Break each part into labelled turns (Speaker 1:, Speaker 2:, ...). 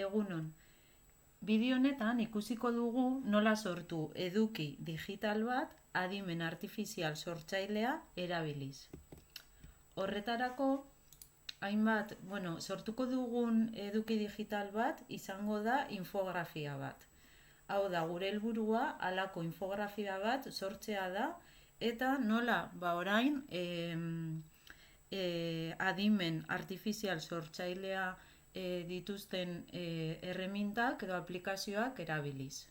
Speaker 1: Egunon. Bideo honetan ikusiko dugu nola sortu eduki digital bat adimen artifizial sortzailea erabiliz. Horretarako, sortuko dugun eduki digital bat izango da infografia bat. Hau da, gure helburua halako infografia bat sortzea da, eta nola orain adimen artifizial sortzailea dituzten erremintak edo aplikazioak erabiliz.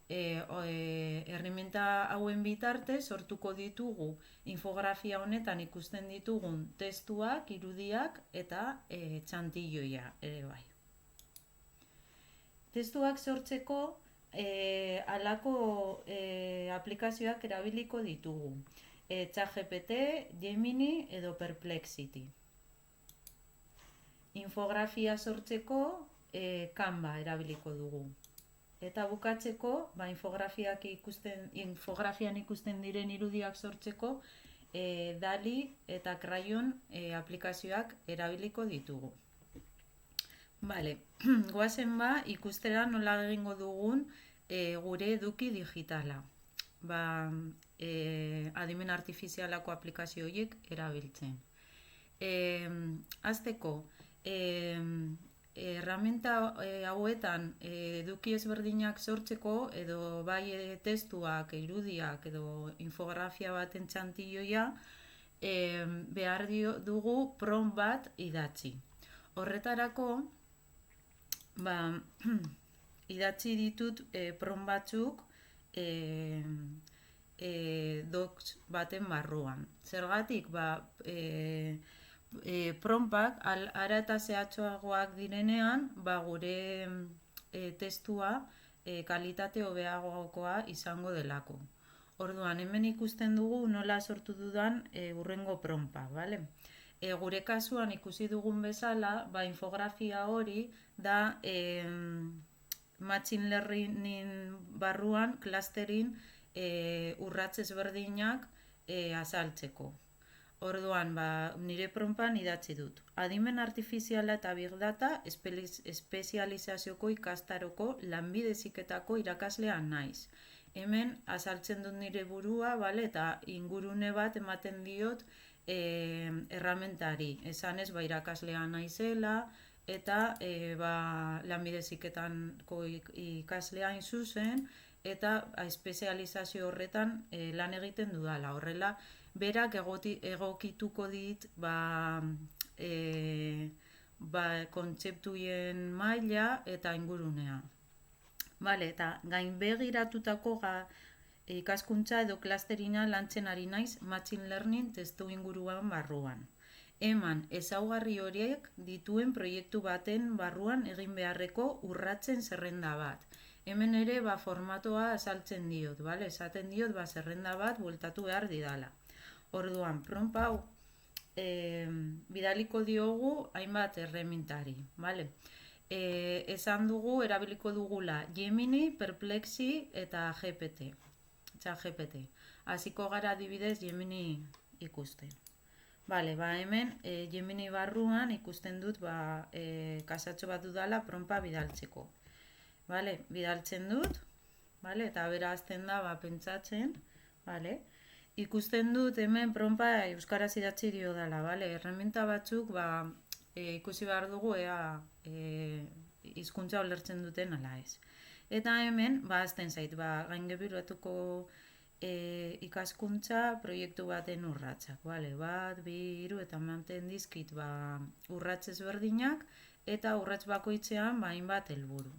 Speaker 1: Erreminta hauen bitarte sortuko ditugu infografia honetan ikusten ditugun testuak, irudiak eta txantilloia ere bai. Testuak sortzeko halako aplikazioak erabiliko ditugu. ChatGPT, Gemini edo Perplexity. Infografia sortzeko Canva erabiliko dugu. Eta bukatzeko, infografian ikusten diren irudiak sortzeko DALL-E eta Crayon aplikazioak erabiliko ditugu. Goazen ikustera nola egingo dugun gure eduki digitala. Adimen artifizialako aplikazio horiek erabiltzen. Hasteko, erraminta hauetan eduki ezberdinak sortzeko edo bai testuak, irudiak edo infografia baten txantilloia behar dugu prompt bat idatzi. Horretarako idatzi ditut prompt batzuk docs baten barruan. Zergatik, promptak ara eta zehatzoagoak direnean, gure testua kalitate hobeagokoa izango delako. Orduan, hemen ikusten dugu nola sortu dudan hurrengo prompta, bale? Gure kasuan ikusi dugun bezala, infografia hori da machine learning barruan clustering urrats ezberdinak azaltzeko. Orduan, nire promptan idatzi dut. Adimen artifiziala eta big data espezializazioko ikastaroko lanbide heziketako irakaslea naiz. Hemen azaltzen dut nire burua, eta ingurune bat ematen diot erramentari. Esanez, irakaslea naizela eta lanbide heziketako ikaslea hain zuzen, eta espezializazio horretan lan egiten dudala. Horrela, berak egokituko dit kontzeptuien maila eta ingurunea. Eta gainbegiratutako ikaskuntza edo klasterina lantzen ari naiz machine learning testu inguruan barruan. Eman ezaugarri horiek dituen proiektu baten barruan egin beharreko urratsen zerrenda bat. Hemen ere formatoa azaltzen diot, esaten diot zerrenda bat bueltatu behar didala. Orduan, prompt hau bidaliko diogu hainbat erremintari. Esan dugu erabiliko dugula Gemini, Perplexity eta ChatGPT. Hasiko gara adibidez Gemini ikusten. Hemen Gemini barruan ikusten dut kasatxo bat dudala prompta bidaltzeko. Bidaltzen dut, eta bera azten da pentsatzen. Ikusten dut hemen prompta euskaraz idatzi dio dela. Erreminta batzuk ikusi behar dugu ea hizkuntza ulertzen duten ala ez. Eta hemen azten zait, gainbegiratuko ikaskuntza proiektu baten urratsak. 1, 2, 3 eta ematen dizkit urrats ezberdinak eta urrats bakoitzean hainbat helburu.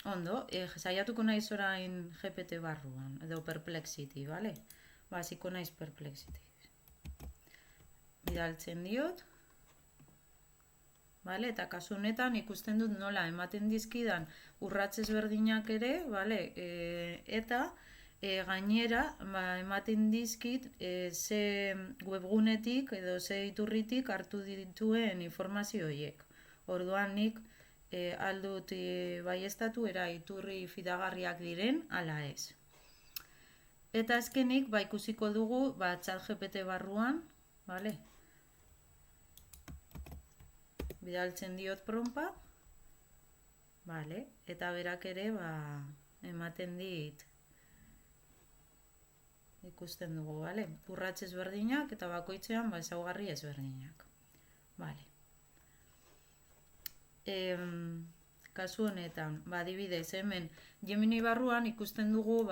Speaker 1: Ondo, saiatuko naiz orain GPT barruan, edo Perplexity, hasiko naiz Perplexity. Bidaltzen diot, eta kasu honetan ikusten dut nola ematen dizkidan urrats ezberdinak ere, eta gainera ematen dizkit ze webgunetik edo ze iturritik hartu dituen informazio horiek. Orduan nik aldut baieztatu iturri fidagarriak diren ala ez. Eta azkenik ikusiko dugu ChatGPT barruan, bidaltzen diot prompa, vale, eta berak ere ematen dit ikusten dugu, vale? Urrats ezberdinak eta bakoitzean ezaugarri ezberdinak. Vale. Kasu honetan, adibidez, hemen Gemini barruan ikusten dugu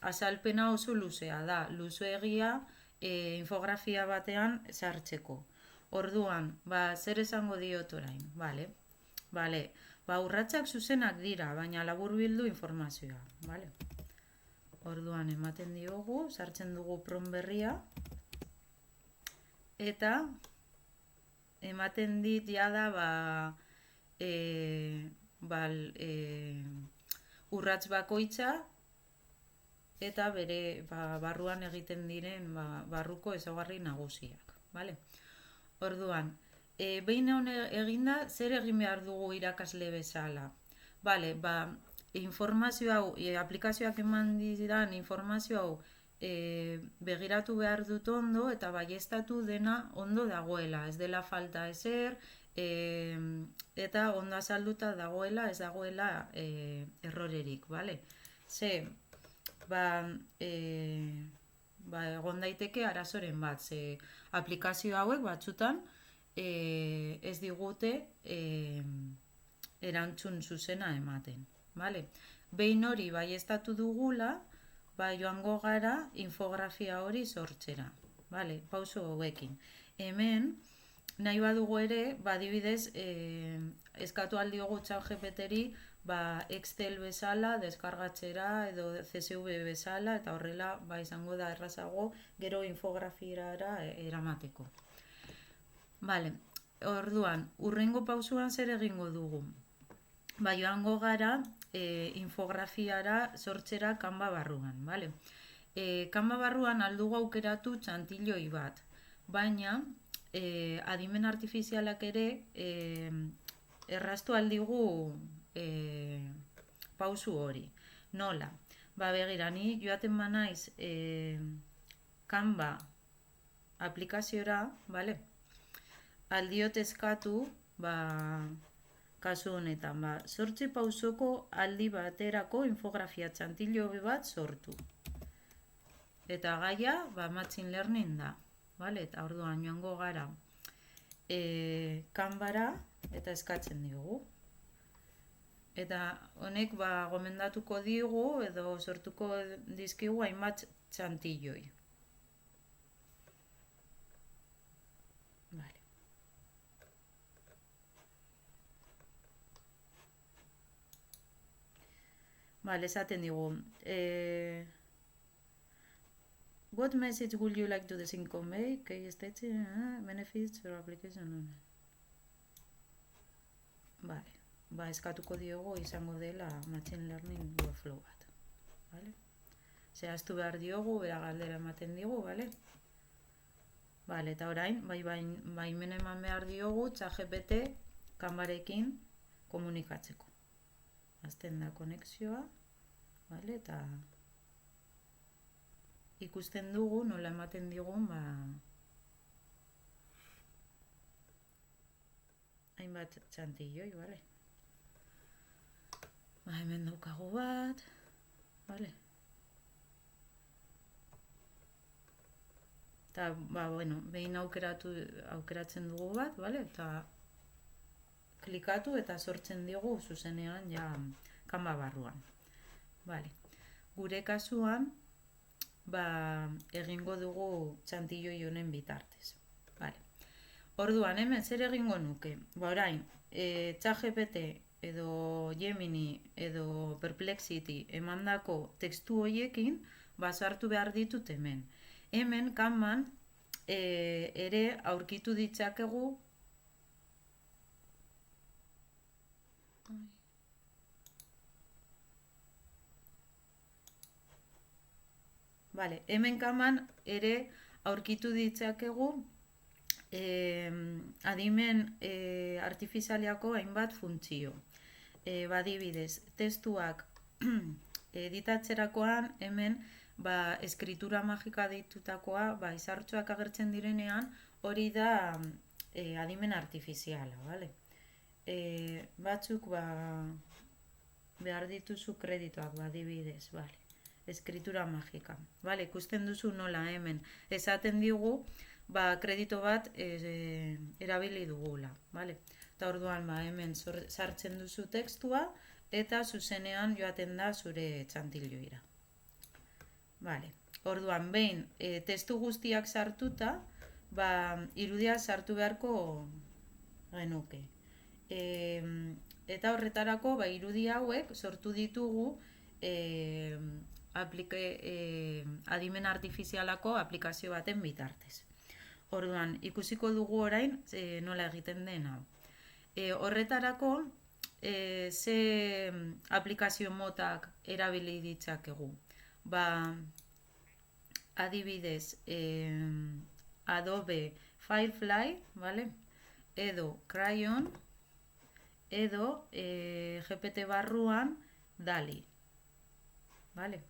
Speaker 1: azalpena oso luzea da, luzeegia infografia batean sartzeko. Orduan, zer esango diot orain, vale? Vale, urratsak zuzenak dira, baina laburbildu informazioa, vale? Orduan ematen diogu, sartzen dugu prompt berria, eta ematen dit jada urrats bakoitza eta bere barruan egiten diren barruko ezaugarri nagusiak, vale? Orduan, behin eginda, zer egin behar dugu irakasle bezala? Vale, informazio hau, aplikazioak eman didan informazio hau begiratu behar dut ondo eta baieztatu dena ondo dagoela, ez dela falta ezer, eta ondo azalduta dagoela, ez dagoela errorerik, bale? Ze, egon daiteke arazoren bat, ze aplikazio hauek batzutan ez digute erantzun zuzena ematen, bale? Behin hori baieztatu dugula, joango gara infografia hori sortzera, bale? Pauso hauekin. Hemen, nahi badugu ere, adibidez, eskatu aldiogu ChatGPT-ri Excel bezala, deskargatzera edo CSV bezala, eta horrela izango da errazago gero infografiara eramateko. Vale, orduan, urrengo pausuan zer egingo dugu? Joango gara infografiara sortzera Canva barruan, vale? Canva barruan aldugu aukeratu txantilloi bat, baina adimen artifizialak ere erraztu aldigu pausu hori. Nola? Begira, ni joaten banaiz Canva aplikaziora, vale? Aldiot eskatu, kasu honetan, sortze pausoko aldi baterako infografia txantillo bat sortu. Eta gaia, machine learning da. Eta orduan joango gara Canvara eta eskatzen diogu. Eta honek gomendatuko digu edo sortuko dizkigu hainbat txantilloi. Esaten digu. What message would you like to convey? Benefits or application? Eskatuko diogu izango dela machine learning workflow bat. Zehaztu behar diogu, bera galdera ematen digu, bale? Eta orain, baimena eman behar diogu ChatGPT Canvarekin komunikatzeko. Azten da konexioa, eta ikusten dugu nola ematen digun hainbat txantilloi, bale? Hemen daukagu bat, bale? Eta, behin aukeratzen dugu bat, bale? Eta klikatu eta sortzen digu zuzenean Canva barruan. Gure kasuan, egingo dugu txantilloi honen bitartez. Orduan, hemen zer egingo nuke? Orain, ChatGPT edo Gemini edo Perplexity emandako tekstu horiekin sartu behar ditut hemen. Hemen, Canvan, ere aurkitu ditzakegu hemen Canvan ere aurkitu ditzakegu adimen artifizialeko hainbat funtzio. Adibidez, testuak editatzerakoan hemen eskritura magika ditutakoa izartxoak agertzen direnean hori da adimen artifiziala, bale? batzuk behar dituzu kreditoak, adibidez, vale. Eskritura magika. Vale, ikusten duzu nola hemen. Esaten digu, kredito bat erabili dugula, vale. Eta orduan, hemen sartzen duzu tekstua, eta zuzenean joaten da zure txantilloira. Vale. Orduan, behin, testu guztiak sartuta, irudia sartu beharko genuke. Eta horretarako, irudi hauek sortu ditugu adimen artifizialako aplikazio baten bitartez. Orduan, ikusiko dugu orain nola egiten den hau. Horretarako, ze aplikazio motak erabili ditzakegu. Adibidez, Adobe Firefly, vale? Edo Crayon, edo GPT barruan DALI. Vale?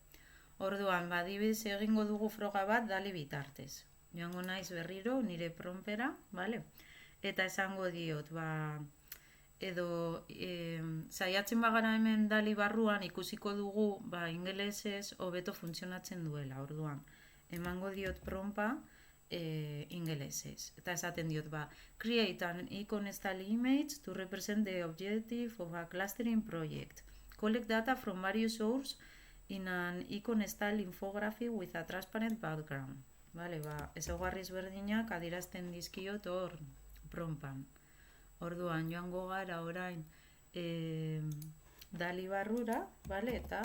Speaker 1: Orduan, adibidez egingo dugu froga bat DALI bitartez. Joango naiz berriro nire prompera, vale? Eta esango diot, edo saiatzen bagara hemen DALI barruan ikusiko dugu ingelesez hobeto funtzionatzen duela. Orduan, emango diot prompa ingelesez. Eta esaten diot, create an icon style image to represent the objective of a clustering project. Collect data from various sources in an icon style infographic with a transparent background. Vale, ezaugarri ezberdinak adierazten dizkiot hor prompan. Orduan, joango gara orain DALI barrura, vale, eta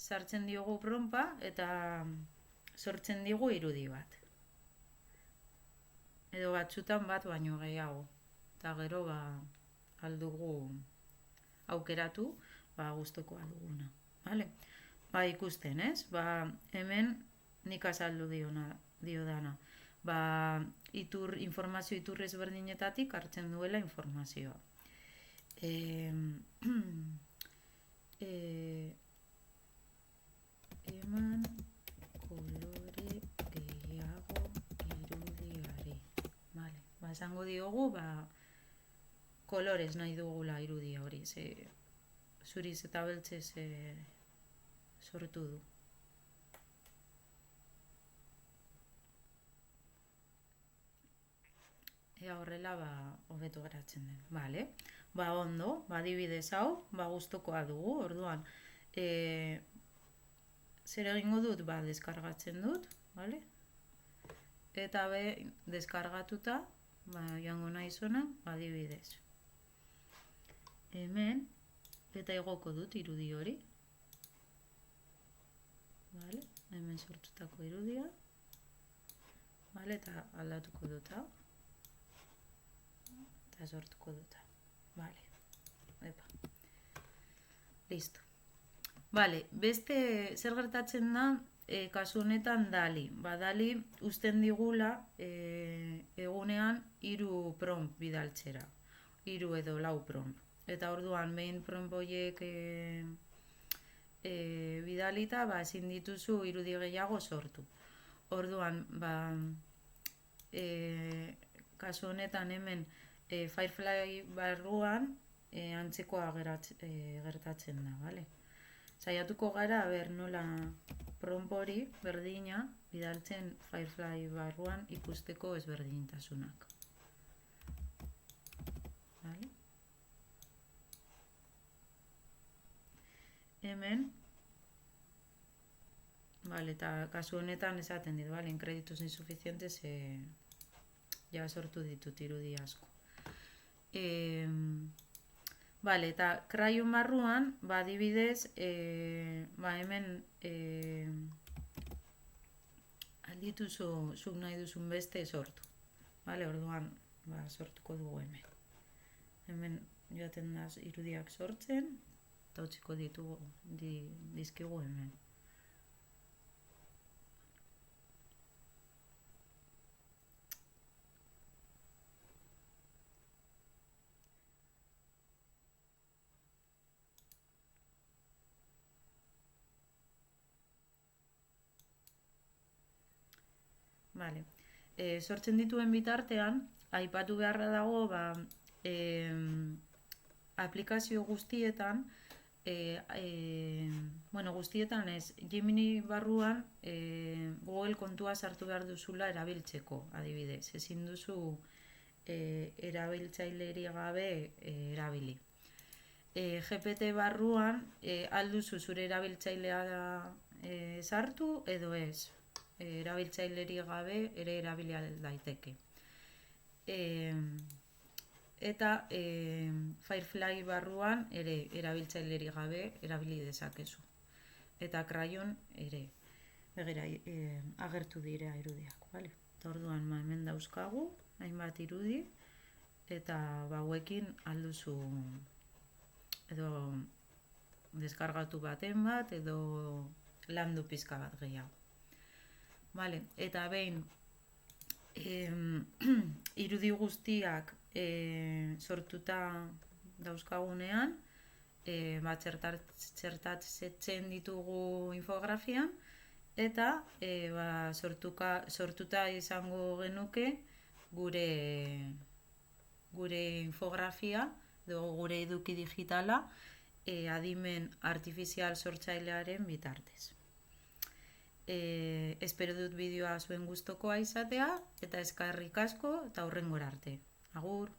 Speaker 1: sartzen diogu prompa eta sortzen digu irudi bat. Edo batzutan bat baino gehiago. Eta gero aldugu aukeratu gustukoa duguna. Vale? Ikusten, ez? Hemen nik azaldu dio dana. Informazio iturri ezberdinetatik hartzen duela informazioa. Eman kolore gehiago irudiari. Vale. Esango diogu, kolorez nahi dugula irudia hori. Zuriz eta beltzez sortu du. Ea horrela hobeto geratzen den. Vale. Ondo, adibidez hau, gustukoa dugu. Orduan, zer egingo dut? Deskargatzen dut, vale? Eta deskargatuta, joango naiz hona, adibidez. Hemen, eta igoko dut irudi hori. Vale? Hemen sortutako irudia. Vale? Eta aldatuko dut hau. Eta sortuko dut hau. Vale. Epa. Listo. Vale, beste zer gertatzen da, kasu honetan DALI. DALI uzten digula egunean 3 prompt bidaltzera. 3 edo 4 prompt. Eta orduan, behin prompt horiek bidalita, ezin dituzu irudi gehiago sortu. Orduan, kasu honetan hemen Firefly barruan antzekoa gertatzen da, bale? Saiatuko gara, nola prompt hori berdina bidaltzen Firefly barruan ikusteko ezberdintasunak. Vale? Hemen, eta kasu honetan esaten dit, en kreditos insuficientes ja sortu ditut irudi asko. Eta Crayon barruan, adibidez, hemen aldituzu zuk nahi duzun beste sortu. Orduan, sortuko dugu hemen. Hemen joaten da irudiak sortzen, eta utziko dizkigu hemen. Sortzen dituen bitartean, aipatu beharra dago, aplikazio guztietan, guztietan ez, Gemini barruan Google kontua sartu behar duzula erabiltzeko, adibidez. Ezin duzu erabiltzaileri gabe erabili. GPT barruan alduzu zure erabiltzailea sartu edo ez. Erabiltzaileri gabe ere erabili daiteke. Eta Firefly barruan ere erabiltzaileri gabe erabili dezakezu. Eta Crayon ere begira agertu dira irudiak, vale? Eta orduan hemen dauzkagu hainbat irudi eta hauekin alduzu edo deskargatu baten bat edo landu pizka bat gehiago. Vale, eta behin irudi guztiak sortuta dauzkagunean, txertatzen ditugu infografian, eta sortuta izango genuke gure infografia, gure eduki digitala, adimen artifizial sortzailearen bitartez. Espero dut bideoa zuen gustokoa izatea, eta eskerrik asko eta hurrengora arte. Agur!